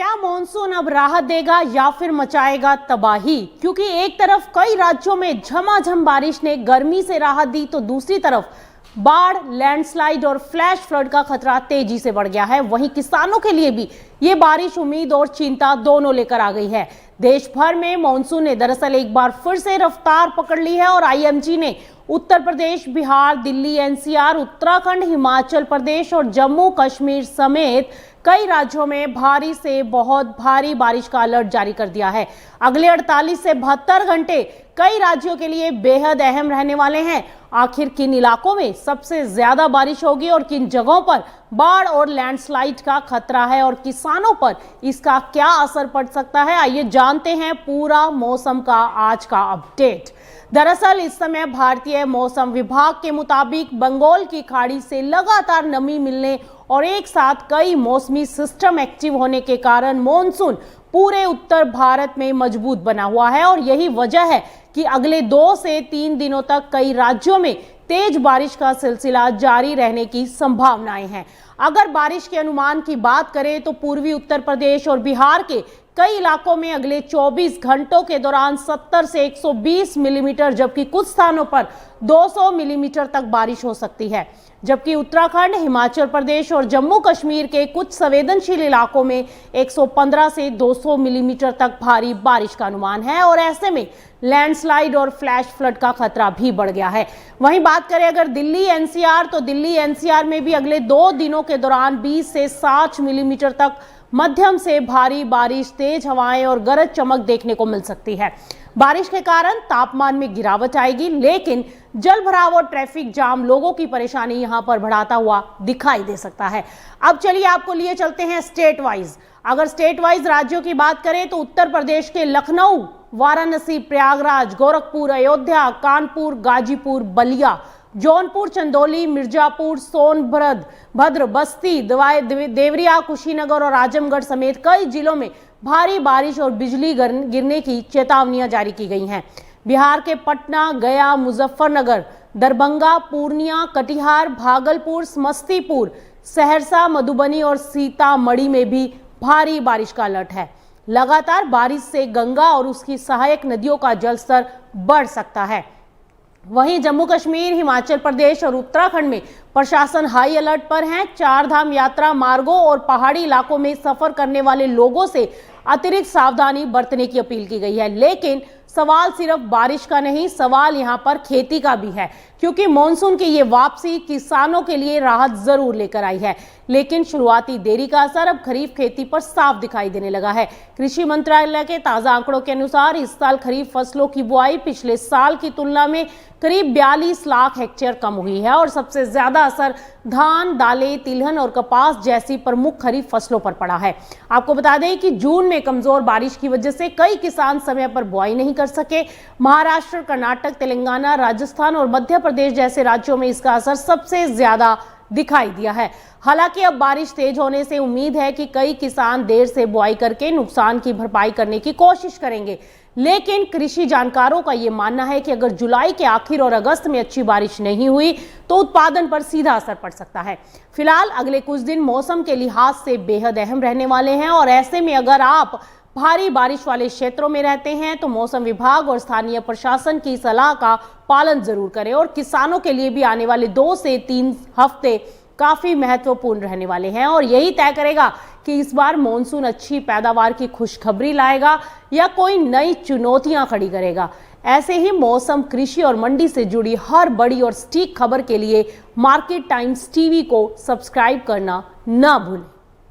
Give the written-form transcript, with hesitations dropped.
क्या मॉनसून अब राहत देगा या फिर मचाएगा तबाही? क्योंकि एक तरफ कई राज्यों में झमाझम बारिश ने गर्मी से राहत दी, तो दूसरी तरफ बाढ़, लैंडस्लाइड और फ्लैश फ्लड का खतरा तेजी से बढ़ गया है। वहीं किसानों के लिए भी ये बारिश उम्मीद और चिंता दोनों लेकर आ गई है। देश भर में मॉनसून ने दरअसल एक बार फिर से रफ्तार पकड़ ली है और आईएमडी ने उत्तर प्रदेश, बिहार, दिल्ली, एनसीआर, उत्तराखंड, हिमाचल प्रदेश और जम्मू कश्मीर समेत कई राज्यों में भारी से बहुत भारी बारिश का अलर्ट जारी कर दिया है। अगले 48 से 72 घंटे कई राज्यों के लिए बेहद अहम रहने वाले हैं। आखिर किन इलाकों में सबसे ज्यादा बारिश होगी और किन जगहों पर बाढ़ और लैंडस्लाइड का खतरा है और किसानों पर इसका क्या असर पड़ सकता है, आइए जानते हैं पूरा मौसम का आज का अपडेट। दरअसल इस समय भारतीय मौसम विभाग के मुताबिक बंगाल की खाड़ी से लगातार नमी मिलने और एक साथ कई मौसमी सिस्टम एक्टिव होने के कारण मॉनसून पूरे उत्तर भारत में मजबूत बना हुआ है और यही वजह है कि अगले 2 से 3 दिनों तक कई राज्यों में तेज बारिश का सिलसिला जारी रहने की संभावनाएं हैं। अगर बारिश के अनुमान की बात करें तो पूर्वी उत्तर प्रदेश और बिहार के कई इलाकों में अगले 24 घंटों के दौरान 70 से 120 मिलीमीटर, जबकि कुछ स्थानों पर 200 मिलीमीटर तक बारिश हो सकती है। जबकि उत्तराखंड, हिमाचल प्रदेश और जम्मू कश्मीर के कुछ संवेदनशील इलाकों में 115 से 200 मिलीमीटर तक भारी बारिश का अनुमान है और ऐसे में लैंडस्लाइड और फ्लैश फ्लड का खतरा भी बढ़ गया है। वहीं बात करें अगर दिल्ली एनसीआर, तो दिल्ली एनसीआर में भी अगले 2 दिनों के दौरान 20 से 60 मिलीमीटर तक मध्यम से भारी बारिश, तेज हवाएं और गरज चमक देखने को मिल सकती है। बारिश के कारण तापमान में गिरावट आएगी, लेकिन जल भराव और ट्रैफिक जाम लोगों की परेशानी यहां पर बढ़ाता हुआ दिखाई दे सकता है। अब चलिए आपको लिए चलते हैं स्टेट वाइज। अगर स्टेट वाइज राज्यों की बात करें तो उत्तर प्रदेश के लखनऊ, वाराणसी, प्रयागराज, गोरखपुर, अयोध्या, कानपुर, गाजीपुर, बलिया, जौनपुर, चंदौली, मिर्जापुर, सोनभद्र, बस्ती, देवरिया, कुशीनगर और आजमगढ़ समेत कई जिलों में भारी बारिश और बिजली गिरने की चेतावनियां जारी की गई हैं। बिहार के पटना, गया, मुजफ्फरनगर, दरभंगा, पूर्णिया, कटिहार, भागलपुर, समस्तीपुर, सहरसा, मधुबनी और सीतामढ़ी में भी भारी बारिश का अलर्ट है। लगातार बारिश से गंगा और उसकी सहायक नदियों का जलस्तर बढ़ सकता है। वहीं जम्मू कश्मीर, हिमाचल प्रदेश और उत्तराखंड में प्रशासन हाई अलर्ट पर है। 4 धाम यात्रा मार्गों और पहाड़ी इलाकों में सफर करने वाले लोगों से अतिरिक्त सावधानी बरतने की अपील की गई है। लेकिन सवाल सिर्फ बारिश का नहीं, सवाल यहां पर खेती का भी है, क्योंकि मॉनसून की ये वापसी किसानों के लिए राहत जरूर लेकर आई है, लेकिन शुरुआती देरी का असर अब खरीफ खेती पर साफ दिखाई देने लगा है। कृषि मंत्रालय के ताजा आंकड़ों के अनुसार इस साल खरीफ फसलों की बुआई पिछले साल की तुलना में करीब 42 लाख हेक्टेयर कम हुई है और सबसे ज्यादा असर धान, दालें, तिलहन और कपास जैसी प्रमुख खरीफ फसलों पर पड़ा है। आपको बता दें कि जून में कमजोर बारिश की वजह से कई किसान समय पर बुआई नहीं कर सके। महाराष्ट्र, कर्नाटक, तेलंगाना, राजस्थान और मध्य प्रदेश जैसे राज्यों में इसका असर सबसे ज्यादा दिखाई दिया है। हालांकि अब बारिश तेज होने से उम्मीद है कि कई किसान देर से बुआई करके नुकसान की भरपाई करने की कोशिश करेंगे, लेकिन कृषि जानकारों का यह मानना है कि अगर जुलाई के आखिर और अगस्त में अच्छी बारिश नहीं हुई तो उत्पादन पर सीधा असर पड़ सकता है। फिलहाल अगले कुछ दिन मौसम के लिहाज से बेहद अहम रहने वाले हैं और ऐसे में अगर आप भारी बारिश वाले क्षेत्रों में रहते हैं तो मौसम विभाग और स्थानीय प्रशासन की सलाह का पालन जरूर करें और किसानों के लिए भी आने वाले 2 से 3 हफ्ते काफी महत्वपूर्ण रहने वाले हैं और यही तय करेगा कि इस बार मॉनसून अच्छी पैदावार की खुशखबरी लाएगा या कोई नई चुनौतियां खड़ी करेगा। ऐसे ही मौसम, कृषि और मंडी से जुड़ी हर बड़ी और सटीक खबर के लिए मार्केट टाइम्स टीवी को सब्सक्राइब करना ना भूलें।